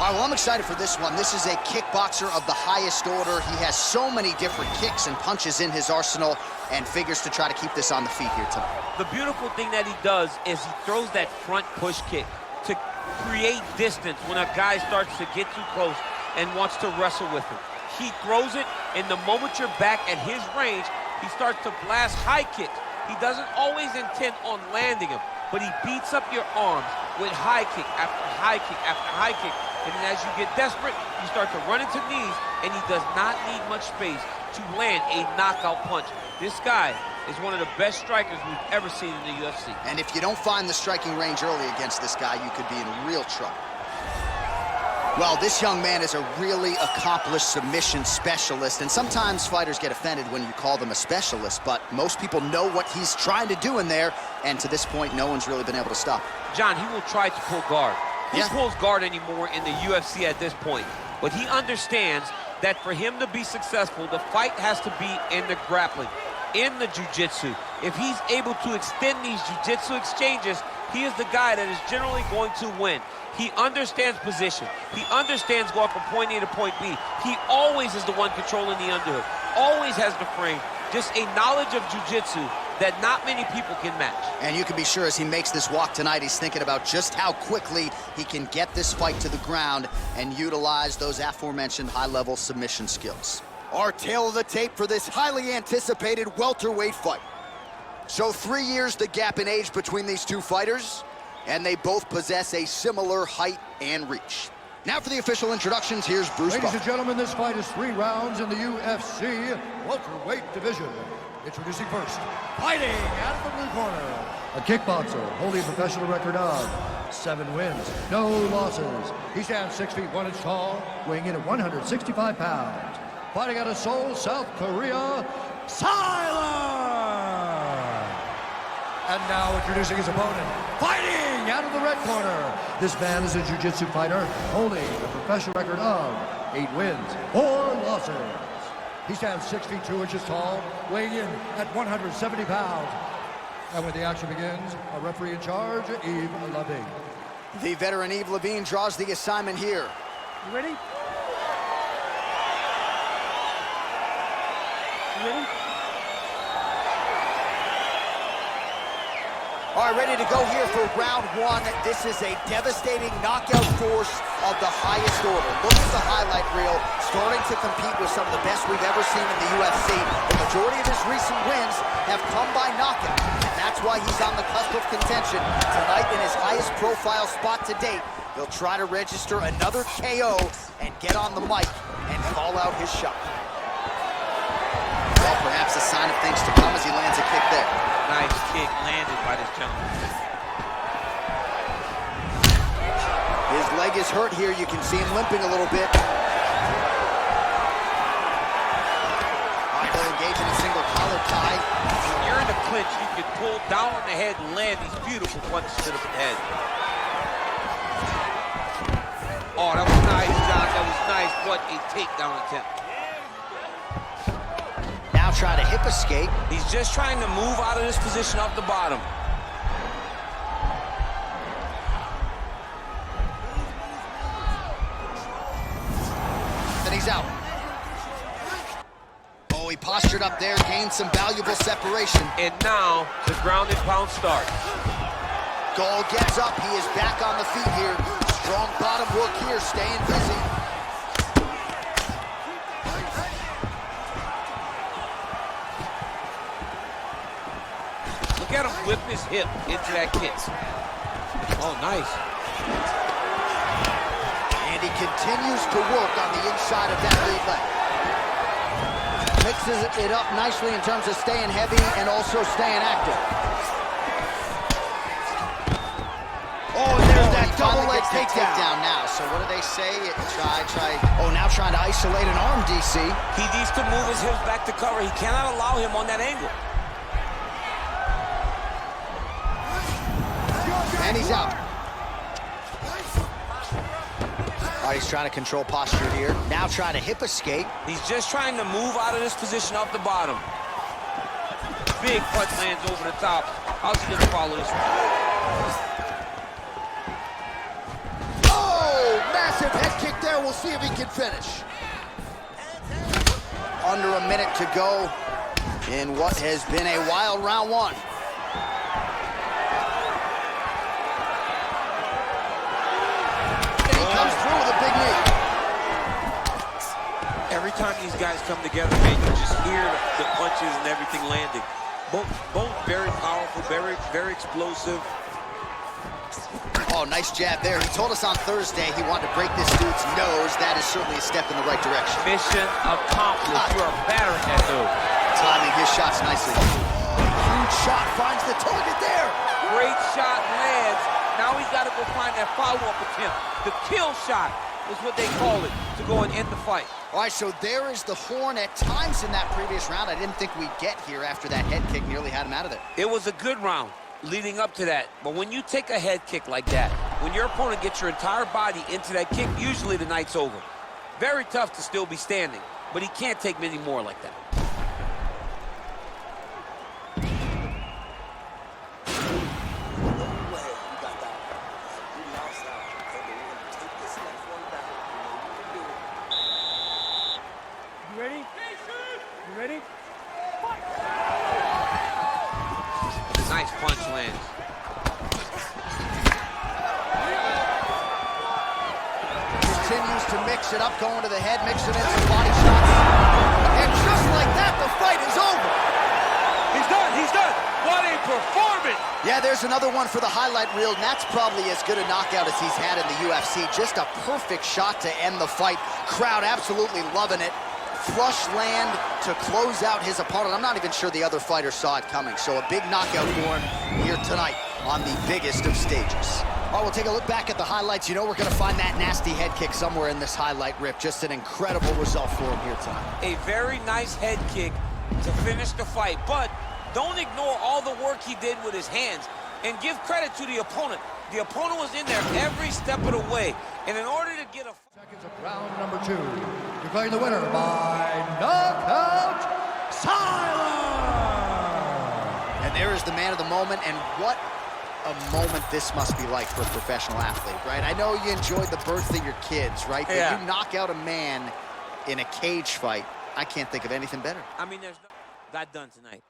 All right, well, I'm excited for this one. This is a kickboxer of the highest order. He has so many different kicks and punches in his arsenal and figures to try to keep this on the feet here tonight. The beautiful thing that he does is he throws that front push kick to create distance when a guy starts to get too close and wants to wrestle with him. He throws it, and the moment you're back at his range, he starts to blast high kicks. He doesn't always intend on landing him, but he beats up your arms with high kick after high kick after high kick. And then as you get desperate, you start to run into knees, and he does not need much space to land a knockout punch. This guy is one of the best strikers we've ever seen in the UFC. And if you don't find the striking range early against this guy, you could be in real trouble. Well, this young man is a really accomplished submission specialist, and sometimes fighters get offended when you call them a specialist, but most people know what he's trying to do in there, and to this point, no one's really been able to stop him. John, he will try to pull guard. Who pulls guard anymore in the UFC at this point? But he understands that for him to be successful, the fight has to be in the grappling, in the jiu-jitsu. If he's able to extend these jiu-jitsu exchanges, he is the guy that is generally going to win. He understands position. He understands going from point A to point B. He always is the one controlling the underhook. Always has the frame. Just a knowledge of jiu-jitsu that not many people can match. And you can be sure as he makes this walk tonight, he's thinking about just how quickly he can get this fight to the ground and utilize those aforementioned high-level submission skills. Our tail of the tape for this highly anticipated welterweight fight. So 3 years the gap in age between these two fighters, and they both possess a similar height and reach. Now for the official introductions, here's Bruce Ladies Buffer. and gentlemen, this fight is 3 rounds in the UFC welterweight division. Introducing first, fighting out of the blue corner, a kickboxer holding a professional record of 7 wins, no losses. He stands 6 feet 1 inch tall, weighing in at 165 pounds. Fighting out of Seoul, South Korea, Siler! And now introducing his opponent, fighting out of the red corner. This man is a jiu-jitsu fighter holding a professional record of 8 wins, 4 losses. He stands 6 feet 2 inches tall, weighing in at 170 pounds. And when the action begins, a referee in charge, Yves Levine. The veteran Yves Levine draws the assignment here. You ready? You ready? All right, ready to go here for round 1. This is a devastating knockout force of the highest order. Look at the highlight reel, starting to compete with some of the best we've ever seen in the UFC. The majority of his recent wins have come by knockout. That's why he's on the cusp of contention tonight in his highest profile spot to date. He'll try to register another KO and get on the mic and call out his shot. Well, perhaps a sign of things to come as he lands a kick there. Nice kick landed by this gentleman. His leg is hurt here. You can see him limping a little bit. All right, he'll engage in a single collar tie. When you're in the clinch, you can pull down on the head and land these beautiful punches to the head. Oh, that was nice, John. That was nice. What a takedown attempt. Now try to hip escape. He's just trying to move out of this position off the bottom. Then he's out. Oh, he postured up there, gained some valuable separation. And now the ground and pound starts. Gall gets up. He is back on the feet here. Strong bottom work here, staying busy. Look at him whip his hip into that kick. Oh, nice. And he continues to work on the inside of that lead leg. Mixes it up nicely in terms of staying heavy and also staying active. Oh, and there's that double leg takedown now. So what do they say? Try. Oh, now trying to isolate an arm, DC. He needs to move his hips back to cover. He cannot allow him on that angle. And he's out. All right, he's trying to control posture here. Now trying to hip escape. He's just trying to move out of this position off the bottom. Big punch lands over the top. How's he gonna follow this one? Oh, massive Aggressive head kick there. We'll see if he can finish. Under a minute to go in what has been a wild round one. And he comes through with a big knee. Every time these guys come together, man, you just hear the punches and everything landing. Both very powerful, very explosive. Oh, nice jab there. He told us on Thursday he wanted to break this dude's nose. That is certainly a step in the right direction. Mission accomplished. You are battering that dude. Timing his shots nicely. Huge shot finds the target there. Great shot lands. Now he's got to go find that follow-up attempt. The kill shot is what they call it, to go and end the fight. All right, so there is the horn at times in that previous round. I didn't think we'd get here after that head kick nearly had him out of there. It was a good round leading up to that. But when you take a head kick like that, when your opponent gets your entire body into that kick, usually the night's over. Very tough to still be standing, but he can't take many more like that. You ready? You ready? Nice punch lands. Continues to mix it up, going to the head, mixing in some body shots. And just like that, the fight is over. He's done, he's done. What a performance. Yeah, there's another one for the highlight reel, and that's probably as good a knockout as he's had in the UFC. Just a perfect shot to end the fight. Crowd absolutely loving it. Flush land to close out his opponent. I'm not even sure the other fighter saw it coming. So a big knockout for him here tonight on the biggest of stages. All right, we'll take a look back at the highlights. You know we're going to find that nasty head kick somewhere in this highlight rip. Just an incredible result for him here tonight. A very nice head kick to finish the fight, but don't ignore all the work he did with his hands, and give credit to the opponent. The opponent was in there every step of the way, and in order to get a... Seconds of round number 2. Declaring the winner by knockout, Silence! And there is the man of the moment, and what a moment this must be like for a professional athlete, right? I know you enjoyed the birth of your kids, right? But Yeah. you knock out a man in a cage fight, I can't think of anything better. I mean, there's no... Got done tonight.